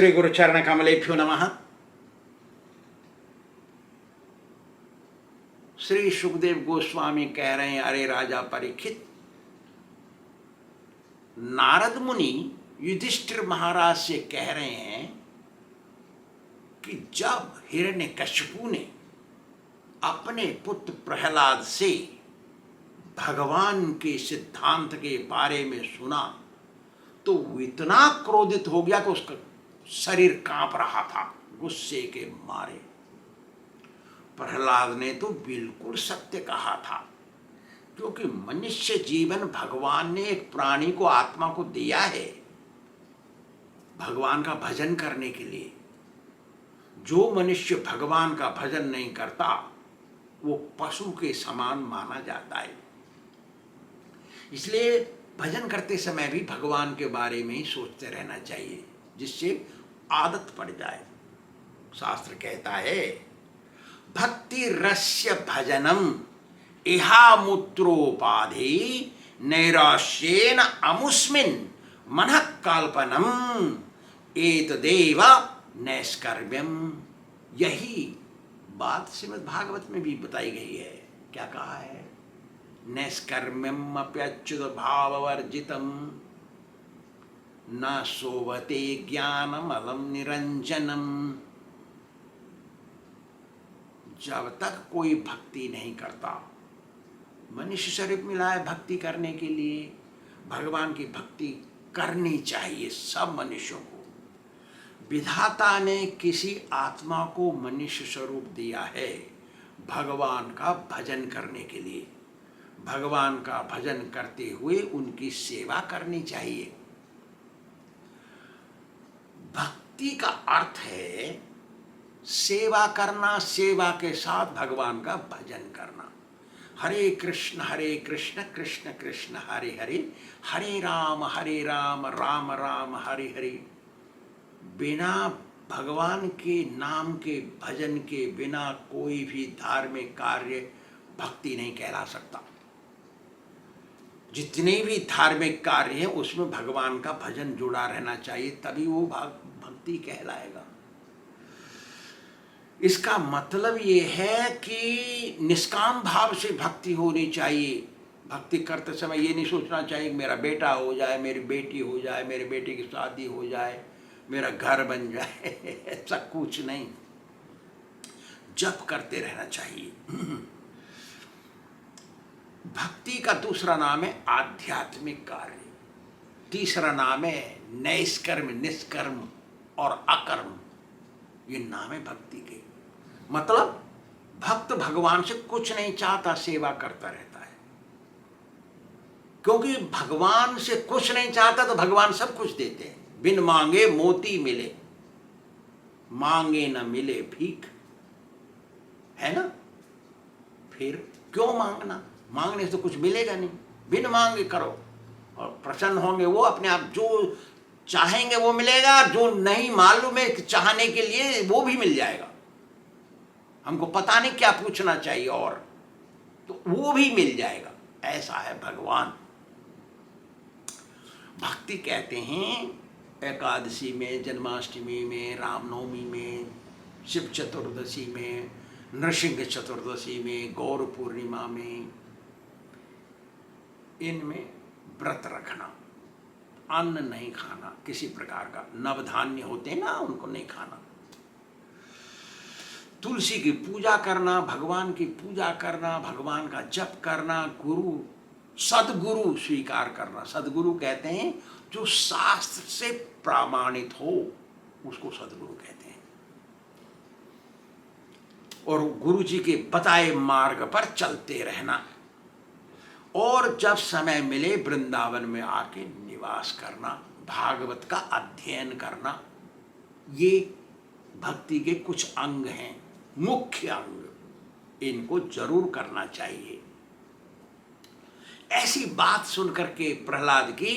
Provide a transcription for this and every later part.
श्री गुरुचरण कमलेभ्यो नमः। श्री सुखदेव गोस्वामी कह रहे हैं, अरे राजा परीक्षित, नारद मुनि युधिष्ठिर महाराज से कह रहे हैं कि जब हिरण्यकशिपु ने अपने पुत्र प्रहलाद से भगवान के सिद्धांत के बारे में सुना तो वो इतना क्रोधित हो गया कि उसका शरीर कांप रहा था गुस्से के मारे। प्रहलाद ने तो बिल्कुल सत्य कहा था, क्योंकि मनुष्य जीवन भगवान ने एक प्राणी को, आत्मा को दिया है भगवान का भजन करने के लिए। जो मनुष्य भगवान का भजन नहीं करता वो पशु के समान माना जाता है। इसलिए भजन करते समय भी भगवान के बारे में ही सोचते रहना चाहिए, जिससे आदत पड़ जाए। शास्त्र कहता है, भक्ति रस्य भजनम इहा मूत्रोपाधि नैराश्येन अमुस्मिन् मनः कल्पनम एतदेव नैष्कर्म्यम। यही बात श्रीमद् भागवत में भी बताई गई है। क्या कहा है? नैष्कर्म्यम अप्यच्युत भाववर्जितम न सोवते ज्ञानम अलम निरंजनम। जब तक कोई भक्ति नहीं करता, मनुष्य शरीर मिला है भक्ति करने के लिए, भगवान की भक्ति करनी चाहिए सब मनुष्यों को। विधाता ने किसी आत्मा को मनुष्य स्वरूप दिया है भगवान का भजन करने के लिए। भगवान का भजन करते हुए उनकी सेवा करनी चाहिए। भक्ति का अर्थ है सेवा करना, सेवा के साथ भगवान का भजन करना। हरे कृष्ण कृष्ण कृष्ण हरे हरे, हरे राम राम राम हरे हरे। बिना भगवान के नाम के भजन के बिना कोई भी धार्मिक कार्य भक्ति नहीं कहला सकता। जितने भी धार्मिक कार्य हैं उसमें भगवान का भजन जुड़ा रहना चाहिए, तभी वो भक्ति कहलाएगा। इसका मतलब ये है कि निष्काम भाव से भक्ति होनी चाहिए। भक्ति करते समय ये नहीं सोचना चाहिए कि मेरा बेटा हो जाए, मेरी बेटी हो जाए, मेरे बेटे की शादी हो जाए, मेरा घर बन जाए, ऐसा कुछ नहीं। जप करते रहना चाहिए। भक्ति का दूसरा नाम है आध्यात्मिक कार्य, तीसरा नाम है नैष्कर्म, निष्कर्म और अकर्म। ये नाम है भक्ति के। मतलब भक्त भगवान से कुछ नहीं चाहता, सेवा करता रहता है। क्योंकि भगवान से कुछ नहीं चाहता तो भगवान सब कुछ देते हैं। बिन मांगे मोती मिले, मांगे न मिले भीख, है ना? फिर क्यों मांगना? मांगने से तो कुछ मिलेगा नहीं। बिन मांगे करो और प्रसन्न होंगे वो अपने आप। जो चाहेंगे वो मिलेगा, जो नहीं मालूम है चाहने के लिए वो भी मिल जाएगा। हमको पता नहीं क्या पूछना चाहिए और तो वो भी मिल जाएगा। ऐसा है भगवान। भक्ति कहते हैं एकादशी में, जन्माष्टमी में, रामनवमी में, शिव चतुर्दशी में, नृसिंह चतुर्दशी में, गौर पूर्णिमा में, इनमें व्रत रखना, अन्न नहीं खाना किसी प्रकार का। नवधान्य होते हैं ना, उनको नहीं खाना। तुलसी की पूजा करना, भगवान की पूजा करना, भगवान का जप करना, गुरु सदगुरु स्वीकार करना। सदगुरु कहते हैं जो शास्त्र से प्रमाणित हो, उसको सदगुरु कहते हैं। और गुरु जी के बताए मार्ग पर चलते रहना। और जब समय मिले वृंदावन में आके निवास करना, भागवत का अध्ययन करना। ये भक्ति के कुछ अंग हैं, मुख्य अंग। इनको जरूर करना चाहिए। ऐसी बात सुनकर के प्रहलाद की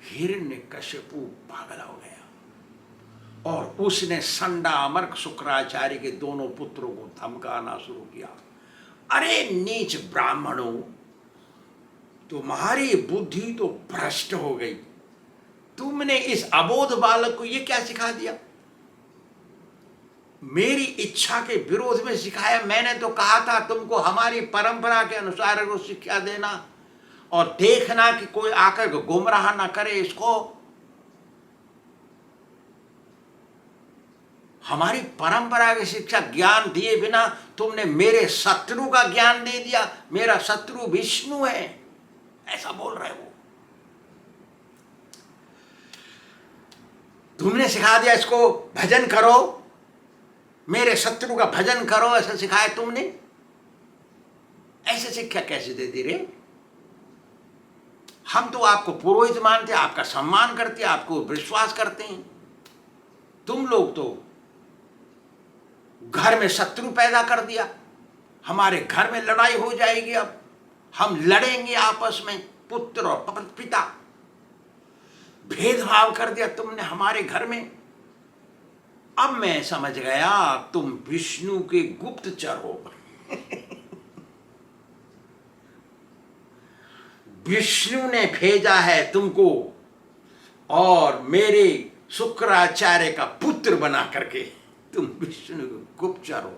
हिरण्यकशिपु पागल हो गया और उसने संडा अमर्क शुक्राचार्य के दोनों पुत्रों को धमकाना शुरू किया। अरे नीच ब्राह्मणों, तुम्हारी बुद्धि तो भ्रष्ट हो गई। तुमने इस अबोध बालक को ये क्या सिखा दिया? मेरी इच्छा के विरोध में सिखाया। मैंने तो कहा था तुमको हमारी परंपरा के अनुसार वो शिक्षा देना और देखना कि कोई आकर गुमराह ना करे इसको। हमारी परंपरा की शिक्षा ज्ञान दिए बिना तुमने मेरे शत्रु का ज्ञान दे दिया। मेरा शत्रु विष्णु है, ऐसा बोल रहे हो। तुमने सिखा दिया इसको भजन करो, मेरे शत्रु का भजन करो, ऐसा सिखाया तुमने। ऐसे शिक्षा कैसे दे दी रे? हम तो आपको पुरोहित मानते, आपका सम्मान करते, आपको विश्वास करते हैं। तुम लोग तो घर में शत्रु पैदा कर दिया। हमारे घर में लड़ाई हो जाएगी, अब हम लड़ेंगे आपस में, पुत्र और पिता। भेदभाव कर दिया तुमने हमारे घर में। अब मैं समझ गया तुम विष्णु के गुप्तचर हो। विष्णु ने भेजा है तुमको और मेरे शुक्राचार्य का पुत्र बना करके तुम विष्णु के गुप्तचर हो,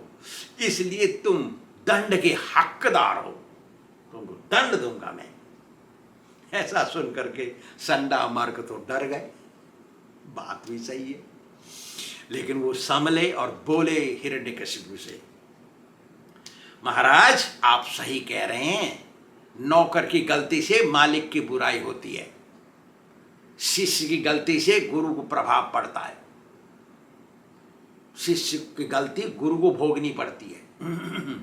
इसलिए तुम दंड के हकदार हो। तुमको दंड दूंगा मैं। ऐसा सुन करके संडा मार्ग तो डर गए। बात भी सही है, लेकिन वो संभले और बोले हिरण्यकशिपु से, महाराज आप सही कह रहे हैं, नौकर की गलती से मालिक की बुराई होती है, शिष्य की गलती से गुरु को प्रभाव पड़ता है, शिष्य की गलती गुरु को भोगनी पड़ती है।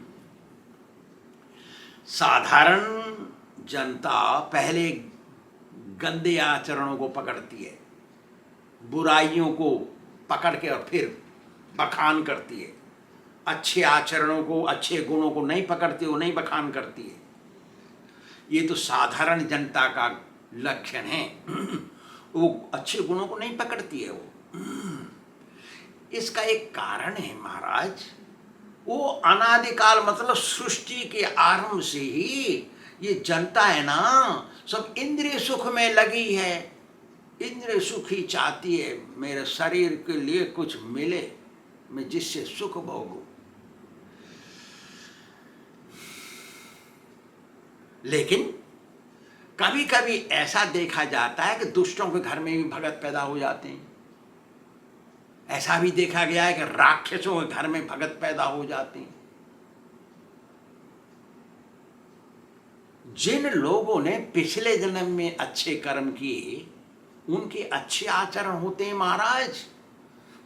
साधारण जनता पहले गंदे आचरणों को पकड़ती है, बुराइयों को पकड़ के और फिर बखान करती है। अच्छे आचरणों को, अच्छे गुणों को नहीं पकड़ती, वो नहीं बखान करती है। ये तो साधारण जनता का लक्षण है। वो अच्छे गुणों को नहीं पकड़ती है वो। इसका एक कारण है महाराज, वो अनादिकाल मतलब सृष्टि के आरंभ से ही ये जनता है ना, सब इंद्रिय सुख में लगी है। इंद्रिय सुख ही चाहती है, मेरे शरीर के लिए कुछ मिले, मैं जिससे सुख भोगूं। लेकिन कभी कभी ऐसा देखा जाता है कि दुष्टों के घर में भी भगत पैदा हो जाते हैं। ऐसा भी देखा गया है कि राक्षसों के घर में भगत पैदा हो जाते हैं। जिन लोगों ने पिछले जन्म में अच्छे कर्म किए उनके अच्छे आचरण होते हैं महाराज,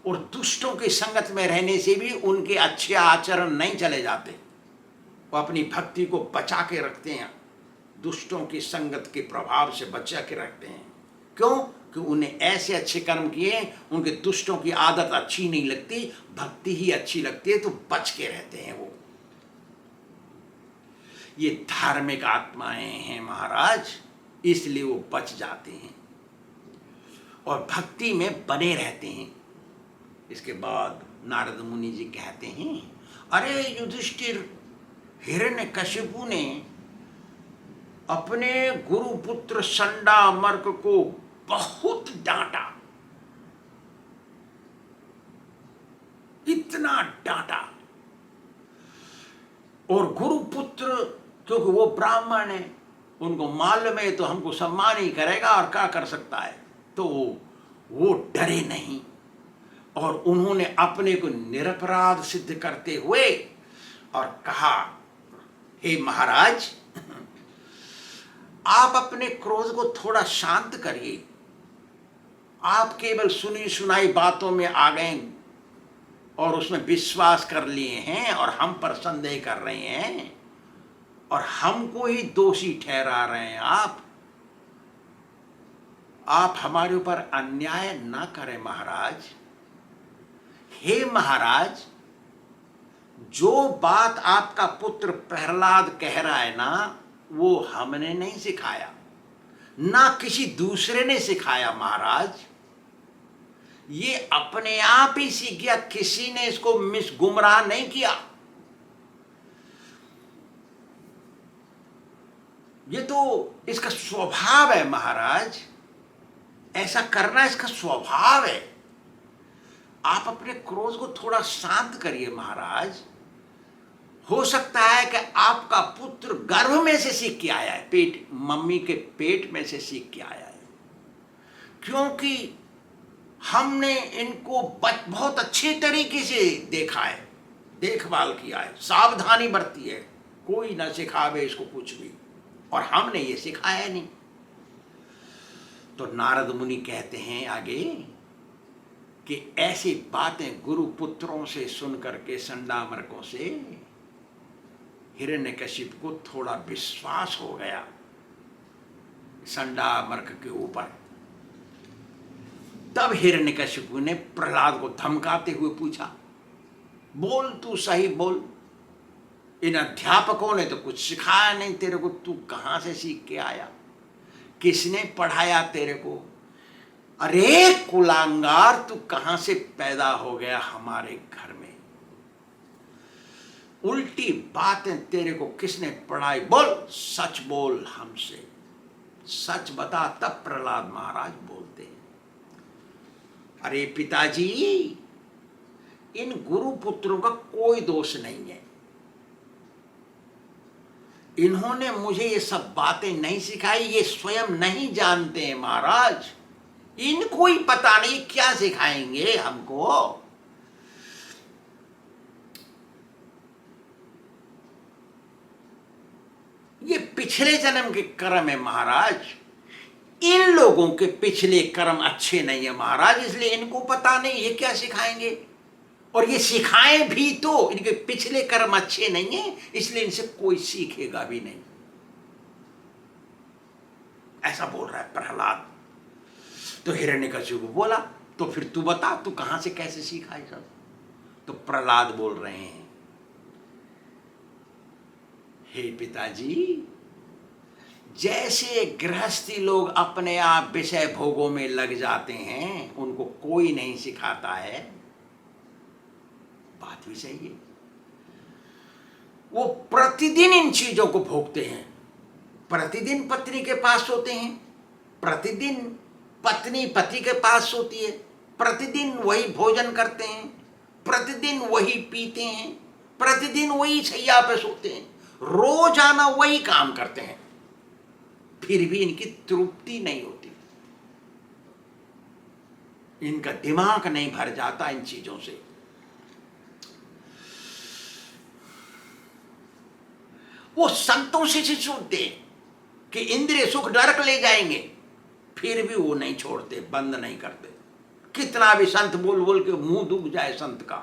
और दुष्टों की संगत में रहने से भी उनके अच्छे आचरण नहीं चले जाते। वो अपनी भक्ति को बचा के रखते हैं, दुष्टों की संगत के प्रभाव से बचा के रखते हैं। क्यों? कि उन्हें ऐसे अच्छे कर्म किए, उनके दुष्टों की आदत अच्छी नहीं लगती, भक्ति ही अच्छी लगती है, तो बच के रहते हैं वो। ये धार्मिक आत्माएं हैं महाराज, इसलिए वो बच जाते हैं और भक्ति में बने रहते हैं। इसके बाद नारद मुनि जी कहते हैं, अरे युधिष्ठिर, हिरण्यकशिपु ने अपने गुरुपुत्र संडामर्क को बहुत डांटा, इतना डांटा। और गुरुपुत्र क्योंकि वो ब्राह्मण है, उनको मालूम है तो हमको सम्मान ही करेगा और क्या कर सकता है, तो वो डरे नहीं और उन्होंने अपने को निरपराध सिद्ध करते हुए और कहा, हे महाराज, आप अपने क्रोध को थोड़ा शांत करिए। आप केवल सुनी सुनाई बातों में आ गए और उसमें विश्वास कर लिए हैं और हम पर संदेह कर रहे हैं और हमको ही दोषी ठहरा रहे हैं। आप हमारे ऊपर अन्याय ना करें महाराज। हे महाराज, जो बात आपका पुत्र प्रहलाद कह रहा है ना, वो हमने नहीं सिखाया, ना किसी दूसरे ने सिखाया महाराज। ये अपने आप ही सीख गया, किसी ने इसको गुमराह नहीं किया। ये तो इसका स्वभाव है महाराज। ऐसा करना इसका स्वभाव है। आप अपने क्रोध को थोड़ा शांत करिए महाराज। हो सकता है कि आपका पुत्र गर्भ में से सीख के आया है, पेट, मम्मी के पेट में से सीख के आया है, क्योंकि हमने इनको बहुत अच्छे तरीके से देखा है, देखभाल किया है, सावधानी बरती है, कोई ना सिखावे इसको कुछ भी, और हमने ये सिखाया नहीं। तो नारद मुनि कहते हैं आगे कि ऐसी बातें गुरु पुत्रों से सुन करके संडामर्कों से हिरण्यकशिप को थोड़ा विश्वास हो गया संडामर्क के ऊपर। तब हिरण्यकशिपु ने प्रहलाद को धमकाते हुए पूछा, बोल तू सही बोल, इन अध्यापकों ने तो कुछ सिखाया नहीं तेरे को, तू कहां से सीख के आया, किसने पढ़ाया तेरे को? अरे कुलांगार, तू कहां से पैदा हो गया हमारे घर में? उल्टी बातें तेरे को किसने पढ़ाई? बोल, सच बोल, हमसे सच बता। तब प्रहलाद महाराज बोलते हैं, अरे पिताजी, इन गुरु पुत्रों का कोई दोष नहीं है, इन्होंने मुझे ये सब बातें नहीं सिखाई, ये स्वयं नहीं जानते हैं महाराज, इनको ही पता नहीं क्या सिखाएंगे हमको। ये पिछले जन्म के कर्म है महाराज, इन लोगों के पिछले कर्म अच्छे नहीं है महाराज, इसलिए इनको पता नहीं ये क्या सिखाएंगे, और ये सिखाएं भी तो इनके पिछले कर्म अच्छे नहीं है, इसलिए इनसे कोई सीखेगा भी नहीं। ऐसा बोल रहा है प्रहलाद। तो हिरण्यकशिपु बोला, तो फिर तू बता, तू कहां से कैसे सीखा है सब? तो प्रहलाद बोल रहे हैं, हे पिताजी, जैसे गृहस्थी लोग अपने आप विषय भोगों में लग जाते हैं, उनको कोई नहीं सिखाता है, बात भी सही है, वो प्रतिदिन इन चीजों को भोगते हैं, प्रतिदिन पत्नी के पास सोते हैं, प्रतिदिन पत्नी पति के पास सोती है, प्रतिदिन वही भोजन करते हैं, प्रतिदिन वही पीते हैं, प्रतिदिन वही शैया पे सोते हैं, रोजाना वही काम करते हैं, फिर भी इनकी तृप्ति नहीं होती, इनका दिमाग नहीं भर जाता इन चीजों से। वो संतों से सुनते कि इंद्रिय सुख नरक ले जाएंगे, फिर भी वो नहीं छोड़ते, बंद नहीं करते, कितना भी संत बोल बोल के मुंह दुख जाए संत का,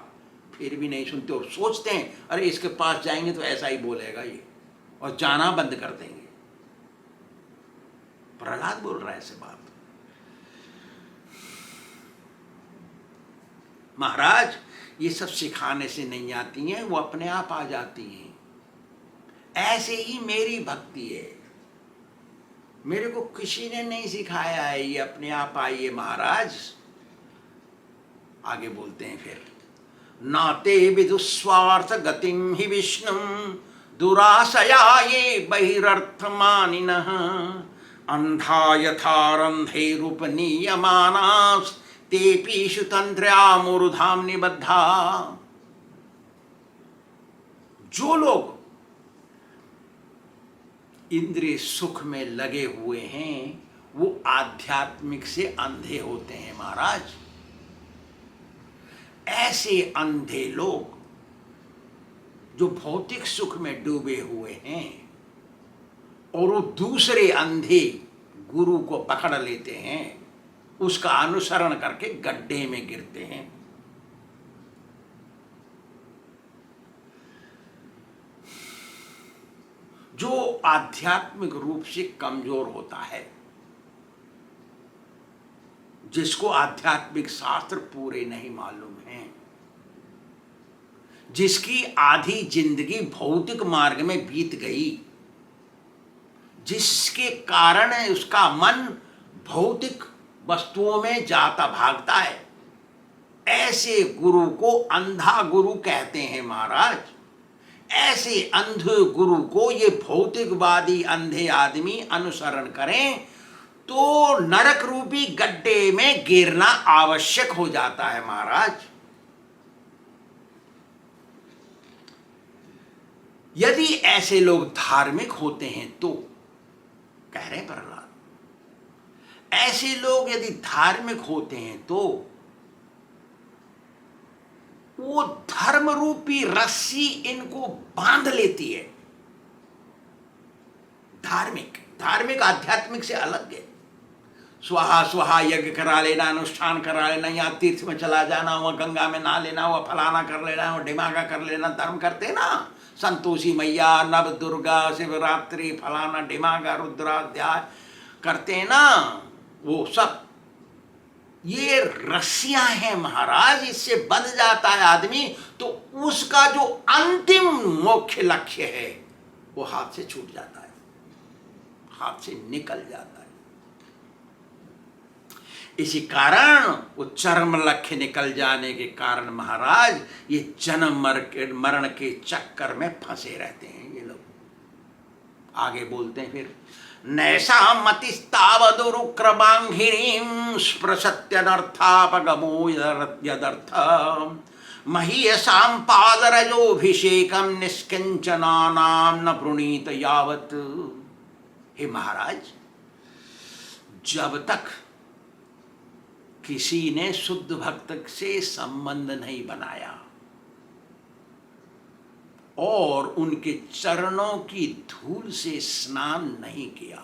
फिर भी नहीं सुनते, और सोचते हैं अरे इसके पास जाएंगे तो ऐसा ही बोलेगा ये, और जाना बंद कर देंगे। प्रहलाद बोल रहा है ऐसे बात। महाराज, ये सब सिखाने से नहीं आती हैं, वो अपने आप आ जाती हैं। ऐसे ही मेरी भक्ति है, मेरे को किसी ने नहीं सिखाया है, ये अपने आप आई है महाराज। आगे बोलते हैं फिर, नाते विदुस्वार्थ गतिम ही विष्णुम दुराशया ये बहिरर्थ मानिनः अंधा यथारंधे रूपनीयमानास तेपीषु तंत्र्या मूर्धाम निबद्धा। जो लोग इंद्रिय सुख में लगे हुए हैं, वो आध्यात्मिक से अंधे होते हैं महाराज। ऐसे अंधे लोग जो भौतिक सुख में डूबे हुए हैं, और वो दूसरे अंधे गुरु को पकड़ लेते हैं, उसका अनुसरण करके गड्ढे में गिरते हैं। जो आध्यात्मिक रूप से कमजोर होता है, जिसको आध्यात्मिक शास्त्र पूरे नहीं मालूम हैं, जिसकी आधी जिंदगी भौतिक मार्ग में बीत गई, जिसके कारण उसका मन भौतिक वस्तुओं में जाता भागता है, ऐसे गुरु को अंधा गुरु कहते हैं महाराज। ऐसे अंधे गुरु को ये भौतिकवादी अंधे आदमी अनुसरण करें, तो नरक रूपी गड्ढे में गिरना आवश्यक हो जाता है महाराज। यदि ऐसे लोग धार्मिक होते हैं तो, कह रहे प्रहलाद, ऐसे लोग यदि धार्मिक होते हैं तो वो धर्म रूपी रस्सी इनको बांध लेती है। धार्मिक आध्यात्मिक से अलग है। स्वाहा स्वाहा यज्ञ करा लेना, अनुष्ठान करा लेना, यहाँ तीर्थ में चला जाना, वह गंगा में नहा लेना, वह फलाना कर लेना, वह ढिमाका कर लेना, धर्म करते ना, संतोषी मैया, नव दुर्गा, शिवरात्रि, फलाना ढिमाका, रुद्राध्याय करते हैं ना, वो सब ये रस्सियां हैं महाराज। इससे बंध जाता है आदमी तो उसका जो अंतिम मोक्ष लक्ष्य है वो हाथ से छूट जाता है, हाथ से निकल जाता है। इसी कारण वो चरम लक्ष्य निकल जाने के कारण महाराज ये जन्म मरण के चक्कर में फंसे रहते हैं ये लोग। आगे बोलते हैं फिर, नैषा मतिस्तावदुरुक्रमांघ्रिं स्पृशत्यनर्थापगमो यदर्थ महीयसां पादरजोभिषेकं निष्किंचनानां न प्रणीत यावत्। हे महाराज, जब तक किसी ने शुद्ध भक्त से संबंध नहीं बनाया और उनके चरणों की धूल से स्नान नहीं किया,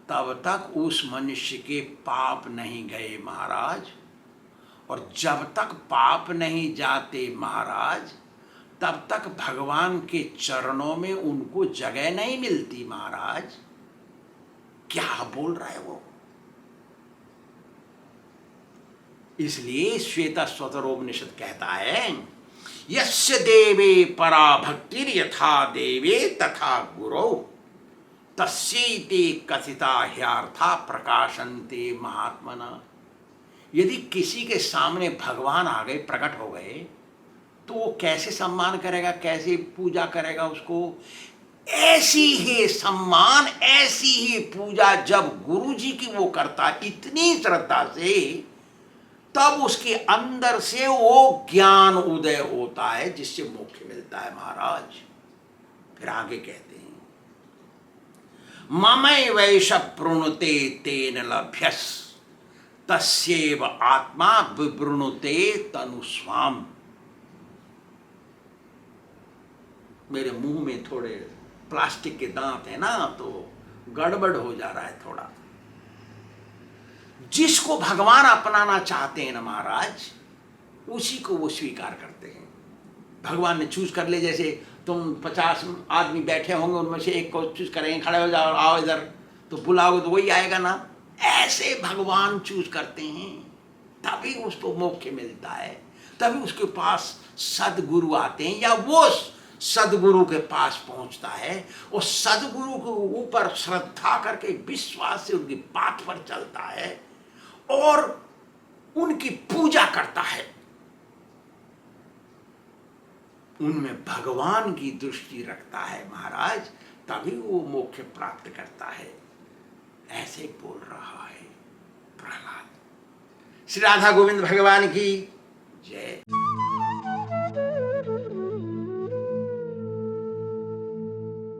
तब तक उस मनुष्य के पाप नहीं गए महाराज। और जब तक पाप नहीं जाते महाराज, तब तक भगवान के चरणों में उनको जगह नहीं मिलती महाराज। क्या बोल रहा है वो? इसलिए श्वेतस्वतरोपनिषद कहता है, यस्य देवे परा भक्तिर् यथा देवे तथा गुरौ तस्यैते कथिता ह्यार्था प्रकाशन्ते महात्मना। यदि किसी के सामने भगवान आ गए, प्रकट हो गए, तो वो कैसे सम्मान करेगा, कैसे पूजा करेगा उसको? ऐसी ही सम्मान, ऐसी ही पूजा जब गुरु जी की वो करता इतनी श्रद्धा से, तब उसके अंदर से वो ज्ञान उदय होता है जिससे मोक्ष मिलता है महाराज। फिर आगे कहते हैं, ममैवैष प्रणुते तेन लभ्यस् तस्यैव आत्मा विवृणुते तनुस्वाम। मेरे मुंह में थोड़े प्लास्टिक के दांत है ना, तो गड़बड़ हो जा रहा है थोड़ा। जिसको भगवान अपनाना चाहते हैं ना महाराज, उसी को वो स्वीकार करते हैं। भगवान ने चूज कर ले, जैसे तुम 50 आदमी बैठे होंगे, उनमें से एक को चूज करेंगे, खड़े हो जाओ, आओ इधर, तो बुलाओगे तो वही आएगा ना। ऐसे भगवान चूज करते हैं, तभी उसको मोक्ष मिलता है, तभी उसके पास सदगुरु आते हैं, या वो सदगुरु के पास पहुंचता है और सदगुरु के ऊपर श्रद्धा करके विश्वास से उनकी बात पर चलता है और उनकी पूजा करता है। उनमें भगवान की दृष्टि रखता है महाराज, तभी वो मोक्ष प्राप्त करता है। ऐसे बोल रहा है प्रहलाद। श्री राधा गोविंद भगवान की जय।